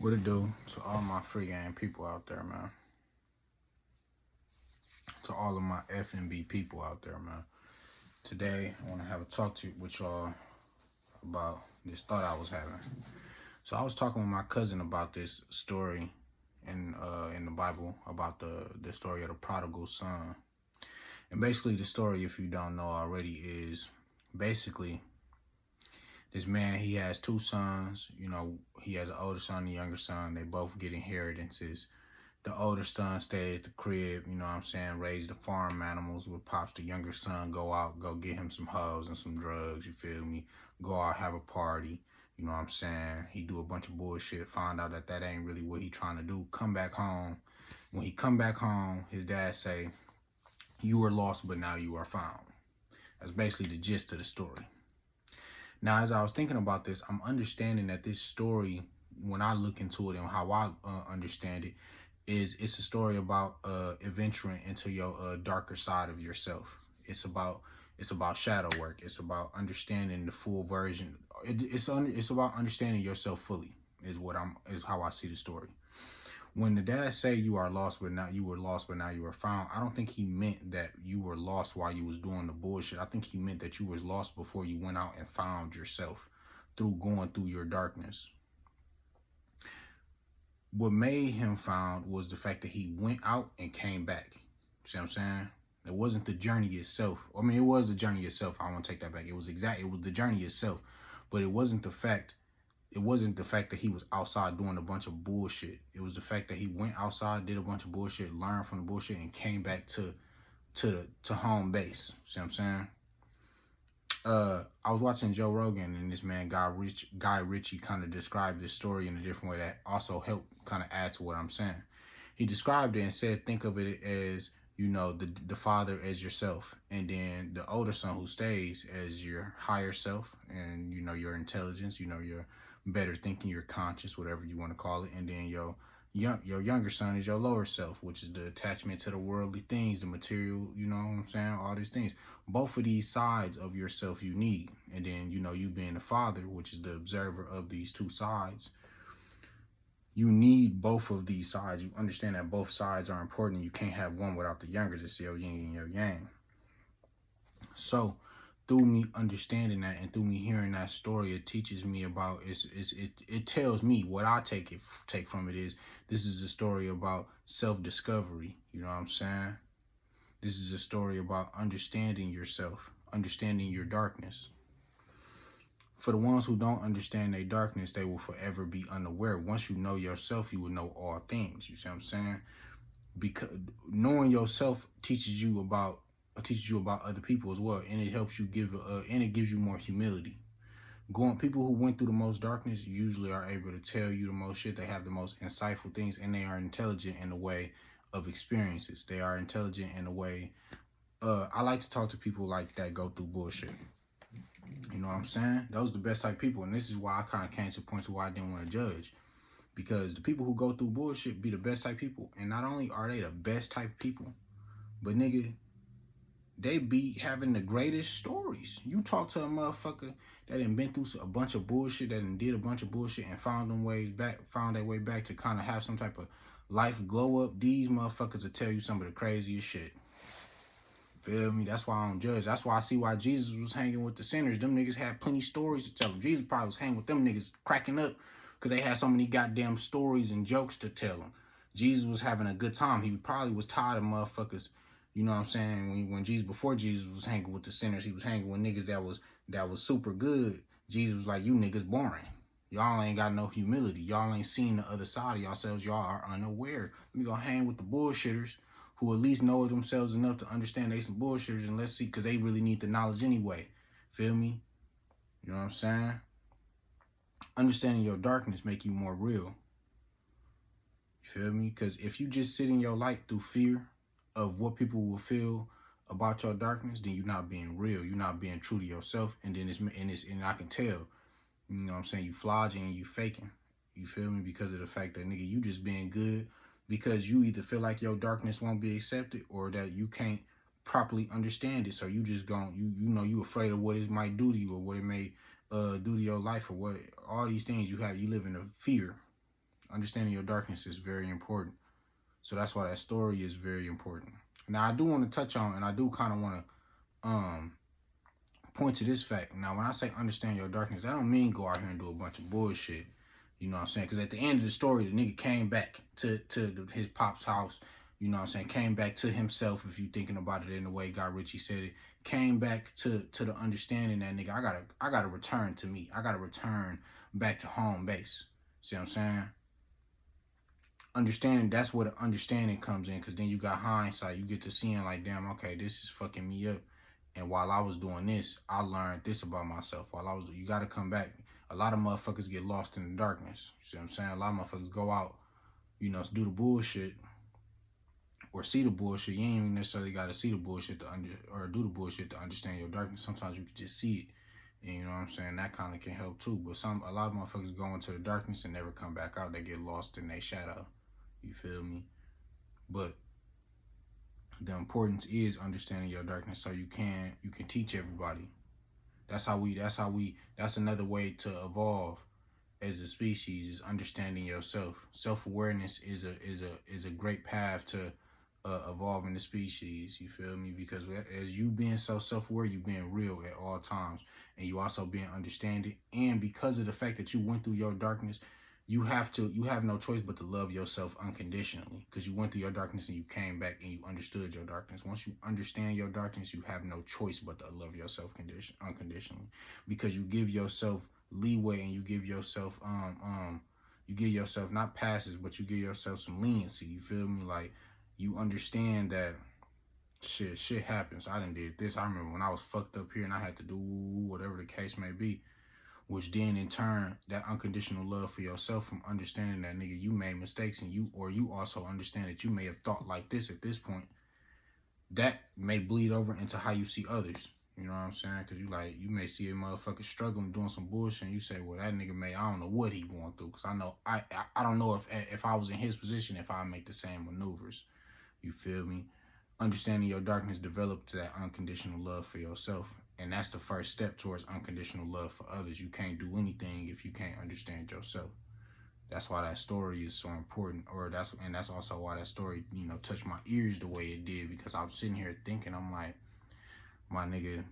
What it do to all my free game people out there, man? To all of my F&B people out there, man. Today, I want to have a talk with y'all about this thought I was having. So I was talking with my cousin about this story in the Bible about the story of the prodigal son. And basically, the story, if you don't know already, is basically this man. He has two sons. He has an older son and a younger son. They both get inheritances. The older son stay at the crib, raise the farm animals with pops. The younger son go out, go get him some hoes and some drugs, you feel me? Go out, have a party, He do a bunch of bullshit, find out that ain't really what he trying to do. Come back home. When he come back home, his dad say, you were lost, but now you are found. That's basically the gist of the story. Now, as I was thinking about this, I'm understanding that this story, when I look into it and how I understand it, it's a story about adventuring into your darker side of yourself. It's about shadow work. It's about understanding the full version. It's about understanding yourself fully. Is how I see the story. When the dad say you are lost, but not you were lost, but now you are found, I don't think he meant that you were lost while you was doing the bullshit. I think he meant that you was lost before you went out and found yourself through going through your darkness. What made him found was the fact that he went out and came back. See what I'm saying? It wasn't the journey itself. I mean, it was the journey itself. I want to take that back. It was the journey itself, but it wasn't the fact. It wasn't the fact that he was outside doing a bunch of bullshit. It was the fact that he went outside, did a bunch of bullshit, learned from the bullshit, and came back to home base. See what I'm saying? I was watching Joe Rogan, and this man Guy Ritchie kind of described this story in a different way that also helped kind of add to what I'm saying. He described it and said, think of it as the father as yourself, and then the older son who stays as your higher self, and your intelligence, your better thinking, your conscious, whatever you want to call it, and then your younger son is your lower self, which is the attachment to the worldly things, the material, all these things. Both of these sides of yourself you need. And then, you being the father, which is the observer of these two sides, you need both of these sides. You understand that both sides are important. You can't have one without the younger. It's your yin and your yang. So through me understanding that and through me hearing that story, it teaches me about it tells me what I take from it is this is a story about self-discovery. You know what I'm saying? This is a story about understanding yourself, understanding your darkness. For the ones who don't understand their darkness, they will forever be unaware. Once you know yourself, you will know all things. You see what I'm saying? Because knowing yourself teaches you about other people as well, and it helps you and it gives you more humility. People who went through the most darkness usually are able to tell you the most shit. They have the most insightful things, and they are intelligent in the way of experiences. They are intelligent in a way. I like to talk to people like that go through bullshit. You know what I'm saying? Those are the best type of people, and this is why I kind of came to the point to why I didn't want to judge. Because the people who go through bullshit be the best type people. And not only are they the best type people, but nigga, they be having the greatest stories. You talk to a motherfucker that done been through a bunch of bullshit, that done did a bunch of bullshit and found their way back to kind of have some type of life glow up. These motherfuckers will tell you some of the craziest shit. Feel me? That's why I don't judge. That's why I see why Jesus was hanging with the sinners. Them niggas had plenty stories to tell them. Jesus probably was hanging with them niggas cracking up because they had so many goddamn stories and jokes to tell them. Jesus was having a good time. He probably was tired of motherfuckers. You know what I'm saying? Before Jesus was hanging with the sinners, he was hanging with niggas that was super good. Jesus was like, you niggas boring. Y'all ain't got no humility. Y'all ain't seen the other side of yourselves. Y'all are unaware. Let me go hang with the bullshitters who at least know themselves enough to understand they some bullshitters, and let's see, because they really need the knowledge anyway. Feel me? You know what I'm saying? Understanding your darkness make you more real. You feel me? Because if you just sit in your light through fear of what people will feel about your darkness, then you're not being real. You're not being true to yourself, and then and I can tell. You know what I'm saying? You flogging and you faking. You feel me? Because of the fact that, nigga, you just being good because you either feel like your darkness won't be accepted or that you can't properly understand it. So you just you afraid of what it might do to you or what it may do to your life or what all these things you live in a fear Understanding your darkness is very important. So that's why that story is very important. Now I do want to touch on, and I do kind of want to point to this fact. Now when I say understand your darkness, that don't mean go out here and do a bunch of bullshit. You know what I'm saying? Because at the end of the story, the nigga came back to his pop's house. You know what I'm saying? Came back to himself, if you thinking about it in the way Guy Ritchie said it. Came back to the understanding that nigga, I gotta return to me. I gotta return back to home base. See what I'm saying? Understanding, that's where the understanding comes in, because then you got hindsight. You get to seeing like, damn, okay, this is fucking me up. And while I was doing this, I learned this about myself. You got to come back. A lot of motherfuckers get lost in the darkness. You see what I'm saying? A lot of motherfuckers go out, you know, do the bullshit or see the bullshit. You ain't even necessarily got to see the bullshit or do the bullshit to understand your darkness. Sometimes you can just see it. And you know what I'm saying? That kind of can help too. But a lot of motherfuckers go into the darkness and never come back out. They get lost in their shadow. You feel me? But the importance is understanding your darkness so you can teach everybody. That's another way to evolve as a species, is understanding yourself. Self-awareness is a great path to evolving the species. You feel me? Because as you being so self-aware, you being real at all times, and you also being understanding. And because of the fact that you went through your darkness, you have no choice but to love yourself unconditionally, because you went through your darkness and you came back and you understood your darkness. Once you understand your darkness, you have no choice but to love yourself unconditionally, because you give yourself leeway and you give yourself not passes, but you give yourself some leniency. You feel me? Like, you understand that shit happens. I done did this. I remember when I was fucked up here and I had to do whatever the case may be. Which then in turn, that unconditional love for yourself, from understanding that, nigga, you made mistakes, and you also understand that you may have thought like this at this point, that may bleed over into how you see others. You know what I'm saying? Because you may see a motherfucker struggling, doing some bullshit, and you say, well, that nigga I don't know what he going through. Because I know, I don't know if I was in his position, if I make the same maneuvers. You feel me? Understanding your darkness developed that unconditional love for yourself. And that's the first step towards unconditional love for others. You can't do anything if you can't understand yourself. That's why that story is so important. And that's also why that story, you know, touched my ears the way it did. Because I was sitting here thinking, I'm like, my nigga,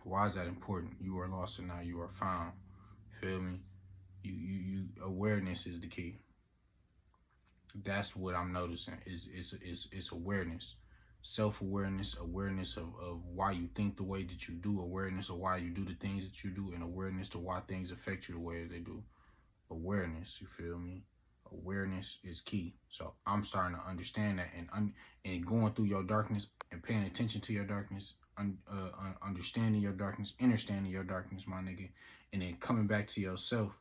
why is that important? You are lost and now you are found. Feel me? You awareness is the key. That's what I'm noticing is awareness. Self-awareness, awareness of why you think the way that you do, awareness of why you do the things that you do, and awareness to why things affect you the way they do. Awareness, you feel me? Awareness is key. So I'm starting to understand that, and going through your darkness and paying attention to your darkness, understanding your darkness, understanding your darkness, my nigga, and then coming back to yourself,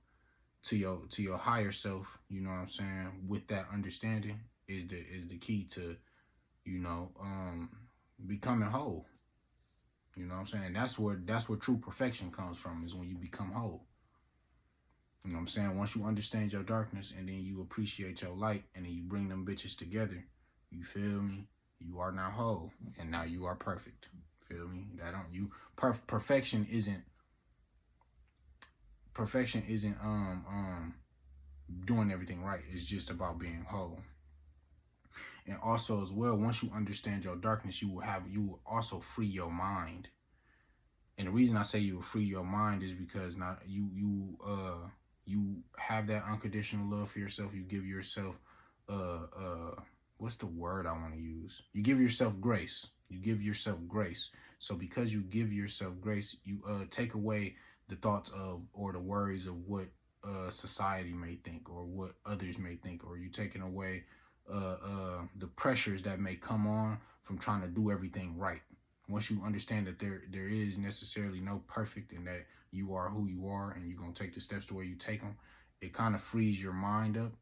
to your higher self, you know what I'm saying, with that understanding is the key to, you know, becoming whole. You know what I'm saying? That's where true perfection comes from, is when you become whole. You know what I'm saying? Once you understand your darkness and then you appreciate your light and then you bring them bitches together, you feel me? You are now whole and now you are perfect. Feel me? Perfection isn't doing everything right. It's just about being whole. And also as well, once you understand your darkness, you will also free your mind. And the reason I say you will free your mind is because now you have that unconditional love for yourself. You give yourself what's the word I want to use? You give yourself grace. You give yourself grace. So because you give yourself grace, you take away the thoughts of or the worries of what society may think or what others may think, or you taking away the pressures that may come on from trying to do everything right. Once you understand that there is necessarily no perfect, and that you are who you are, and you're gonna take the steps the way you take them, it kind of frees your mind up,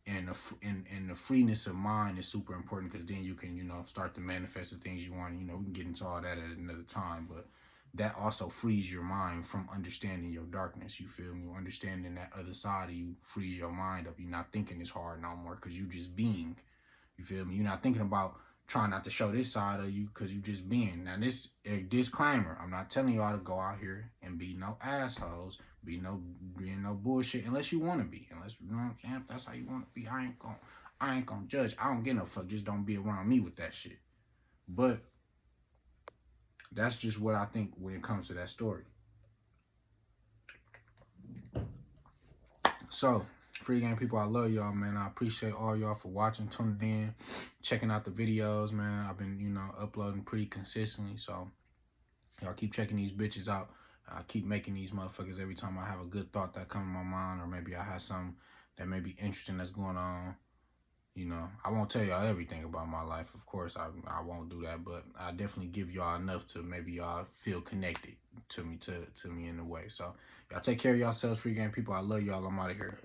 and the freeness of mind is super important, because then you can, you know, start to manifest the things you want. You know, we can get into all that at another time, but that also frees your mind from understanding your darkness. You feel me? Understanding that other side of you frees your mind up. You're not thinking as hard no more, because you just being. You feel me? You're not thinking about trying not to show this side of you, because you just being. Now, this disclaimer, I'm not telling y'all to go out here and be no assholes. being no bullshit unless you want to be. Unless, you know what I'm saying, if that's how you want to be, I ain't gonna judge. I don't get no fuck. Just don't be around me with that shit. But that's just what I think when it comes to that story. So, free game people, I love y'all, man. I appreciate all y'all for watching, tuning in, checking out the videos, man. I've been, you know, uploading pretty consistently, so y'all keep checking these bitches out. I keep making these motherfuckers every time I have a good thought that comes to my mind, or maybe I have something that may be interesting that's going on. You know, I won't tell y'all everything about my life. Of course, I won't do that, but I definitely give y'all enough to maybe y'all feel connected to me in a way. So, y'all take care of yourselves, free game people. I love y'all. I'm out of here.